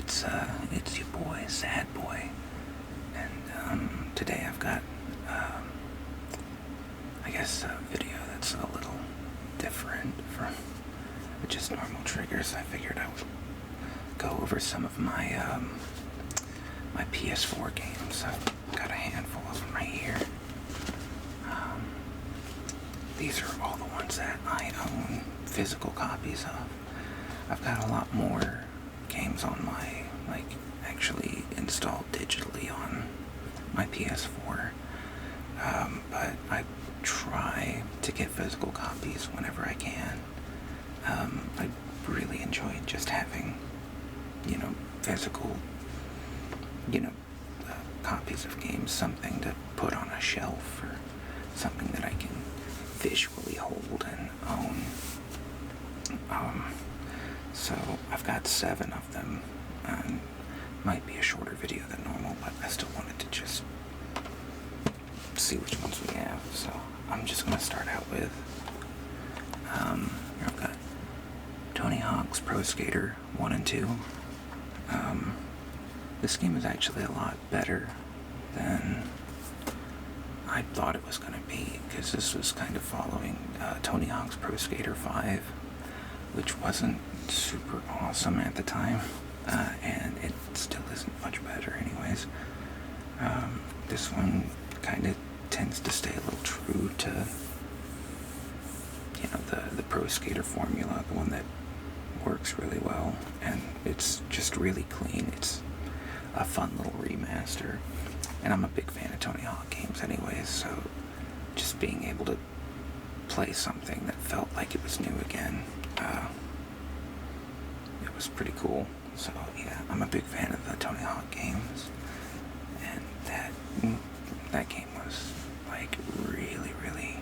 It's your boy, Sad Boy, and today I've got, I guess, a video that's a little different from just normal triggers. I figured I would go over some of my my PS4 games. I've got a handful of them right here. These are all the ones that I own physical copies of. I've got a lot more games on my, actually installed digitally on my PS4. But I try to get physical copies whenever I can. I really enjoy just having, physical, copies of games, something to put on a shelf or something that I can visually hold and own. So I've got 7 of them, and might be a shorter video than normal, but I still wanted to just see which ones we have. So I'm just going to start out with, I've got Tony Hawk's Pro Skater 1 and 2. This game is actually a lot better than I thought it was going to be, because this was kind of following Tony Hawk's Pro Skater 5, which wasn't super awesome at the time, and it still isn't much better anyways. This one kind of tends to stay a little true to, the Pro Skater formula, the one that works really well, and it's just really clean. It's a fun little remaster, and I'm a big fan of Tony Hawk games anyways, so just being able to play something that felt like it was new again, it was pretty cool. So yeah, I'm a big fan of the Tony Hawk games, and that game was really,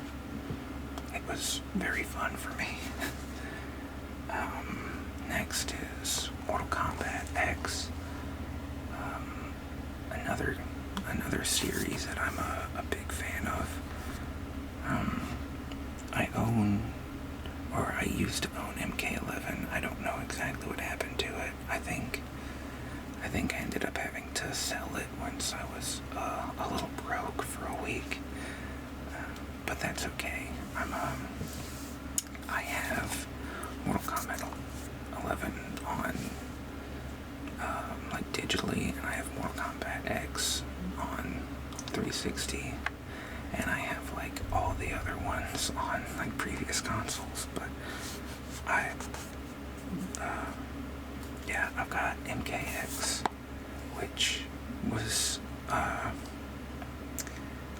it was very fun for me. Next is Mortal Kombat X, another series that I'm a big fan of. I used to own MK11. I don't know exactly what happened to it. I think I ended up having to sell it once I was a little broke for a week. But that's okay. I have Mortal Kombat 11 on digitally, and I have Mortal Kombat X on 360, and I have all the other ones on previous consoles. But I've got MKX, which was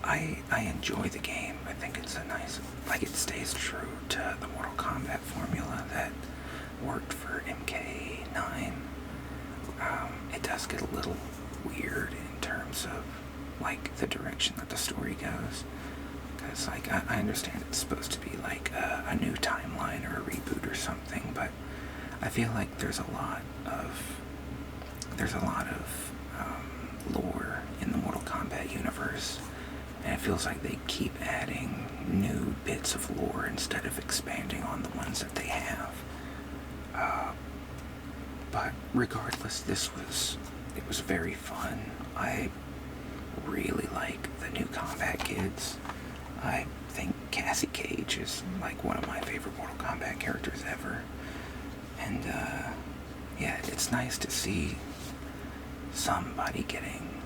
I enjoy the game. I think it's a nice, it stays true to the Mortal Kombat formula that worked for MK9. It does get a little weird in terms of the direction that the story goes, because I understand it's supposed to be a new timeline or a reboot or something, but I feel like there's a lot of lore in the Mortal Kombat universe, and it feels like they keep adding new bits of lore instead of expanding on the ones that they have. But regardless, it was very fun. I really like the new Combat Kids. I think Cassie Cage is one of my favorite Mortal Kombat characters ever. And yeah, it's nice to see somebody getting,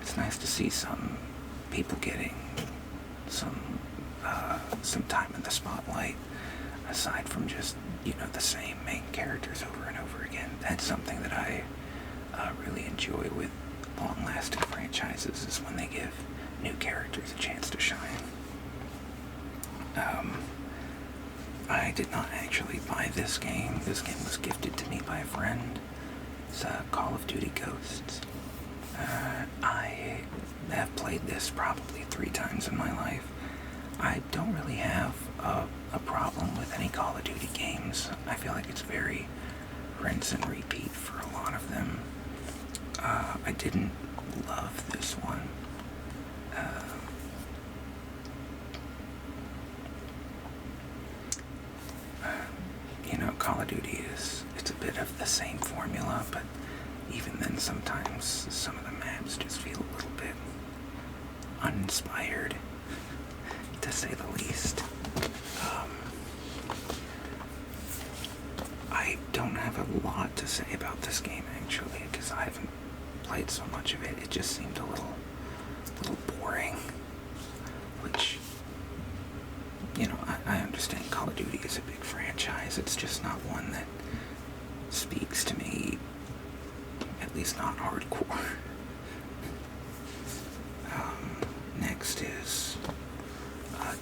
it's nice to see some people getting some time in the spotlight, aside from just, the same main characters over and over again. That's something that I really enjoy with long-lasting franchises, is when they give new characters a chance to shine. I did not actually buy this game. This game was gifted to me by a friend. It's Call of Duty Ghosts. I have played this probably 3 times in my life. I don't really have a problem with any Call of Duty games. I feel like it's very rinse and repeat for a lot of them. I didn't love this one. Call of Duty it's a bit of the same formula, but even then sometimes some of the maps just feel a little bit uninspired, to say the least. I don't have a lot to say about this game, actually, because I haven't played so much of it. It just seemed a little boring, which, you know, I understand Call of Duty is a big franchise. It's just not one that speaks to me, at least not hardcore. Next is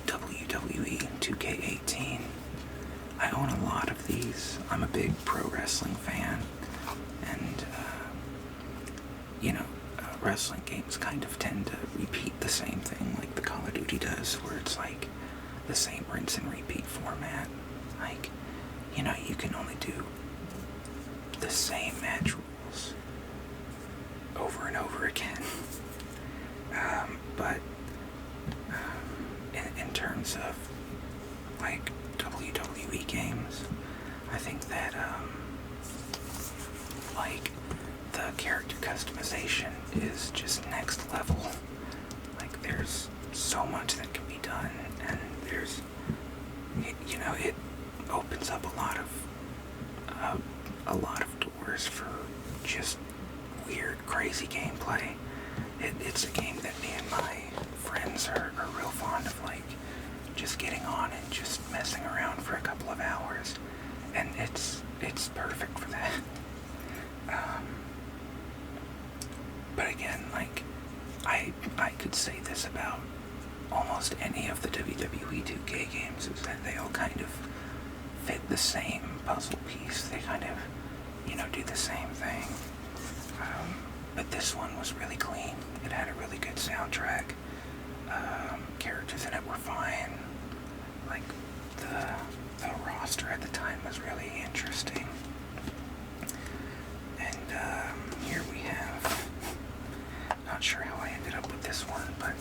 WWE 2K18. I own a lot of these. I'm a big pro wrestling fan, and wrestling games kind of tend to repeat the same thing like the Call of Duty does, where it's like the same rinse and repeat format. Like, you can only do the same match rules over and over again. But in terms of like WWE games, I think that like the character customization is just next level. Like, there's so much that can be done, and it opens up a lot of doors for just weird, crazy gameplay. It's a game that me and my friends are real fond of, like, just getting on and just messing around for a couple of hours, and it's perfect for that. But again, like, I could say this about almost any of the WWE 2K games, is that they all kind of fit the same puzzle piece. They kind of, do the same thing. But this one was really clean. It had a really good soundtrack. Characters in it were fine. Like, the roster at the time was really interesting. And here we have, not sure how I ended up with this one, but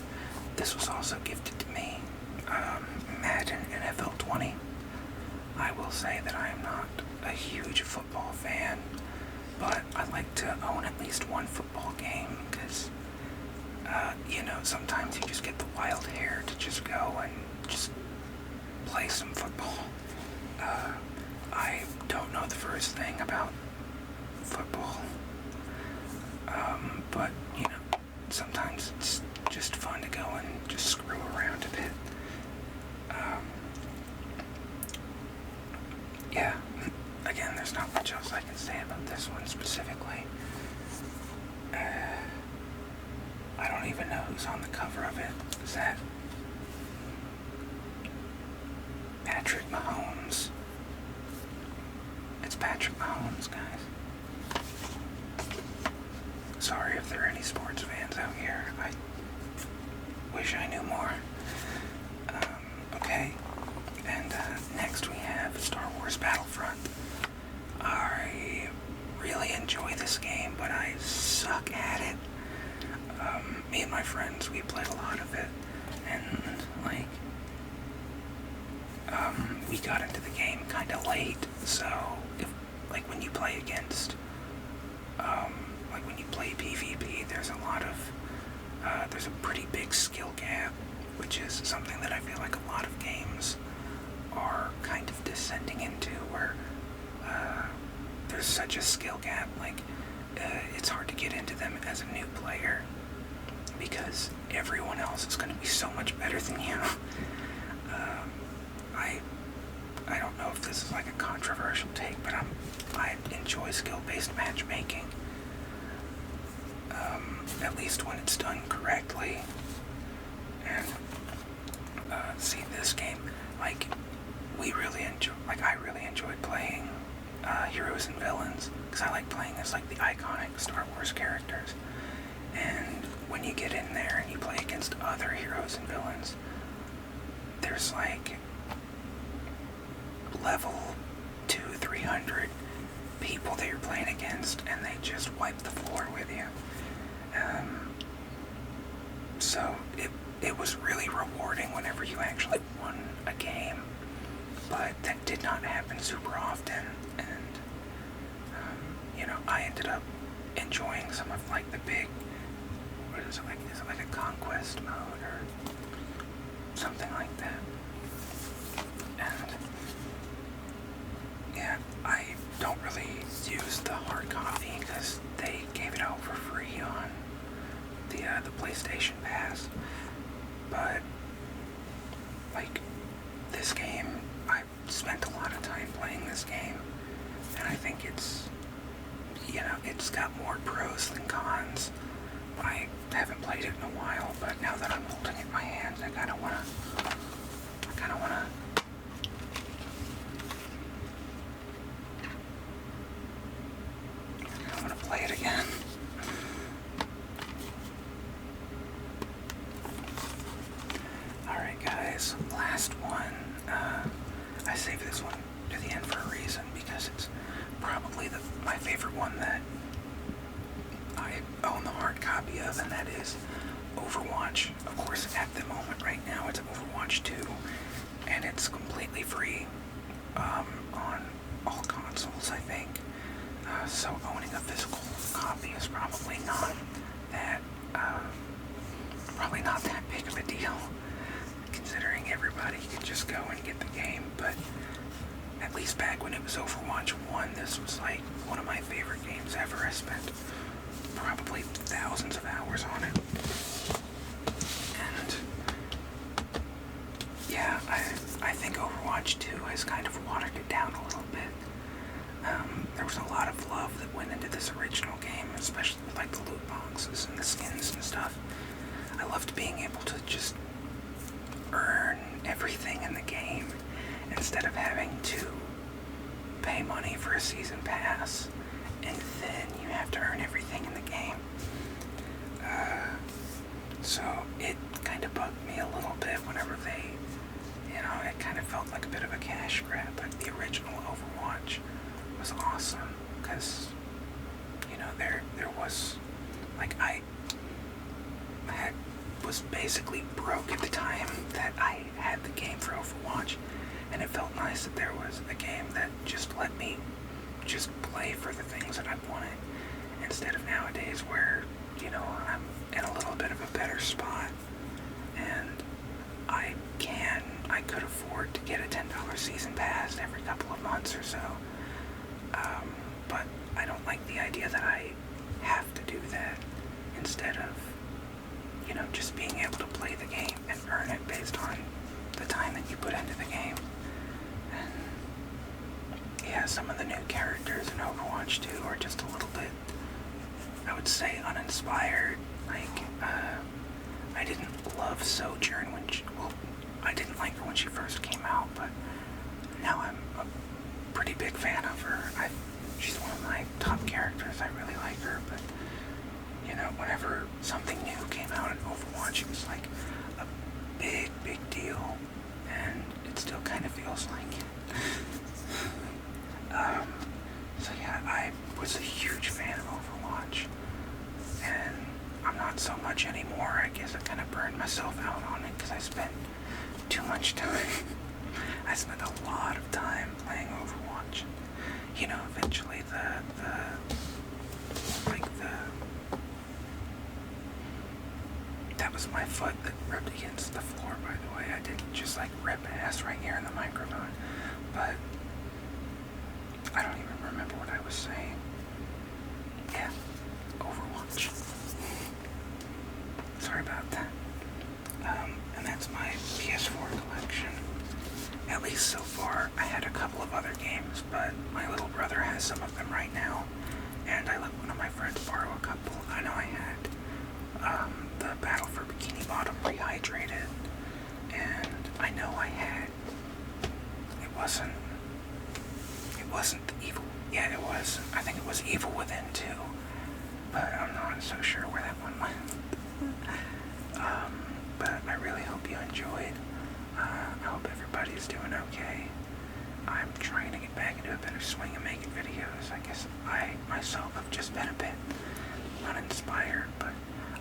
this was also gifted to me. Madden NFL 20. I will say that I am not a huge football fan, but I like to own at least one football game, because, sometimes you just get the wild hair to just go and just play some football. I don't know the first thing about football, but, sometimes it's just fun to go and just screw around a bit. Yeah, again, there's not much else I can say about this one specifically. I don't even know who's on the cover of it. Is that Patrick Mahomes? It's Patrick Mahomes, guys. Sorry if there are any sports fans out here. I wish I knew more. Okay, and next we have Star Wars Battlefront. I really enjoy this game, but I suck at it. Me and my friends, we played a lot of it, and, like, we got into the game kind of late, so, when you play against, when you play PvP, there's a pretty big skill gap, which is something that I feel like a lot of games are kind of descending into, where, there's such a skill gap, it's hard to get into them as a new player, because everyone else is going to be so much better than you. I don't know if this is like a controversial take, but I enjoy skill-based matchmaking. At least when it's done correctly. And see, this game, I really enjoyed playing Heroes and Villains, because I like playing as the iconic Star Wars characters. And when you get in there and you play against other heroes and villains, there's level 200-300 people that you're playing against, and they just wipe the floor with you. So it was really rewarding whenever you actually won a game, but that did not happen super often, and I ended up enjoying some of like the big, what is it like? Is it like a conquest mode or something like that? And yeah, I don't really use the hard copy because they gave it out for free on the PlayStation Pass. But like this game, I spent a lot of time playing this game, and I think it's got more pros than cons. I haven't played it in a while, but now that I'm holding it in my hands, I kind of wanna play it again. Alright guys, last one. I saved this one to the end for a reason, because it's probably my favorite one that I own the hard copy of, and that is Overwatch. Of course, at the moment right now, it's Overwatch 2, and it's completely free on all consoles, I think. So owning a physical copy is probably not that big of a deal, considering everybody could just go and get the game. But at least back when it was Overwatch 1, this was like one of my favorite games ever. I spent probably thousands of hours on it. And yeah, I think Overwatch 2 has kind of watered it down a little bit. There was a lot of love that went into this original game, especially with like the loot boxes and the skins and stuff. I loved being able to just earn everything in the game instead of having to pay money for a season pass and then you have to earn everything in the game. So it kind of bugged me a little bit whenever it kind of felt like a bit of a cash grab. But the original Overwatch was awesome because, there was, like, I was basically broke at the time that I had the game for Overwatch, and it felt nice that there was a game that just let me just play for the things that I wanted, instead of nowadays where, I'm in a little bit of a better spot, and I could afford to get a $10 season pass every couple of months or so, but I don't like the idea that I have to do that instead of, just being able to play the game and earn it based on the time that you put into the game. And yeah, some of the new characters in Overwatch 2 are just a little bit, I would say, uninspired. Like, I didn't love Sojourn I didn't like her when she first came out, but now I'm a pretty big fan of her. She's one of my top characters. I really like her, but whenever something new came out in Overwatch, it was like a big, big deal, and it still kind of feels like it. So yeah, I was a huge fan of Overwatch, and I'm not so much anymore. I guess I kind of burned myself out on it because I spent too much time. I spent a lot of time playing Overwatch. Eventually that was my foot that rubbed against the floor, by the way. I didn't just like rip ass right here in the microphone, but I don't even remember what I was saying. Yeah, Overwatch. Sorry about that. And that's my PS4 collection. At least so far. I had a couple of other games, but my little brother has some of them right now, and I let one of my friends borrow a couple. I know I had the Battle for Bikini Bottom Rehydrated, and I know I had, it wasn't the Evil, yeah it was, I think it was Evil Within 2, but I'm not so sure where that one went. But I really hope you enjoyed. I hope everybody's doing okay. I'm trying to get back into a better swing of making videos. I guess I myself have just been a bit uninspired, but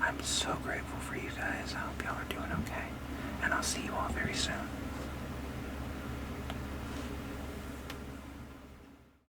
I'm so grateful for you guys. I hope y'all are doing okay, and I'll see you all very soon.